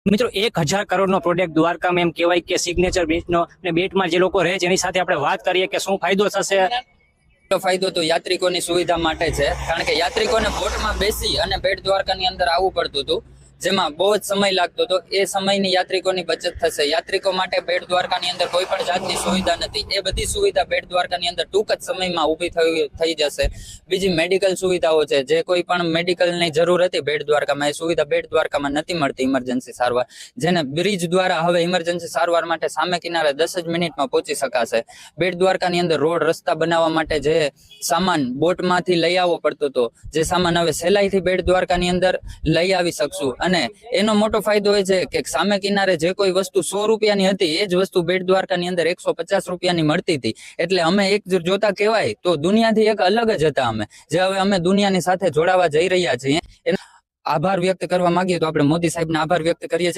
મિત્રો 1,000 કરોડનો પ્રોડક્ટ દ્વારકામાં એમ કહેવાય કે સિગ્નેચર બીચનો અને બેટમાં જે લોકો રહે છે એની સાથે આપણે વાત કરીએ કે શું ફાયદો થશે. ફાયદો તો યાત્રિકોની સુવિધા માટે છે, કારણ કે યાત્રિકોને બોટમાં બેસી અને બેટ દ્વારકાની અંદર આવવું પડતું હતું, જેમાં બહુ જ સમય લાગતો હતો. એ સમયની યાત્રિકોની બચત થશે. યાત્રિકો માટે બેટ દ્વારકાની અંદર કોઈ પણ જાતની સુવિધા નથી. એ બધી સુવિધા બેટ દ્વારકાની અંદર ટૂંક જ સમયમાં ઊભી થઈ જશે. બીજી મેડિકલ સુવિધાઓ છે, જે કોઈ પણ મેડિકલની જરૂર હતી બેટ દ્વારકામાં, એ સુવિધા બેટ દ્વારકામાં નથી મળતી. ઇમરજન્સી સારવાર જેને બ્રિજ દ્વારા હવે ઇમરજન્સી સારવાર માટે સામે કિનારે 10 જ મિનિટમાં પહોંચી શકાશે. બેટ દ્વારકાની અંદર રોડ રસ્તા બનાવવા માટે જે સામાન બોટમાંથી લઈ આવવો પડતો હતો, જે સામાન હવે સહેલાઈથી બેટ દ્વારકાની અંદર લઈ આવી શકશું. અને એનો મોટો ફાયદો એ છે કે સામે કિનારે જે કોઈ વસ્તુ 100 રૂપિયાની હતી, એ જ વસ્તુ બેટ દ્વારકાની અંદર 150 રૂપિયાની મળતી હતી. એટલે અમે એક જોતા કહેવાય તો દુનિયાથી એક અલગ જ હતા અમે, જે હવે અમે દુનિયાની સાથે જોડાવા જઈ રહ્યા છીએ. એનો આભાર વ્યક્ત કરવા માંગીએ તો આપણે મોદી સાહેબનો આભાર વ્યક્ત કરીએ છીએ.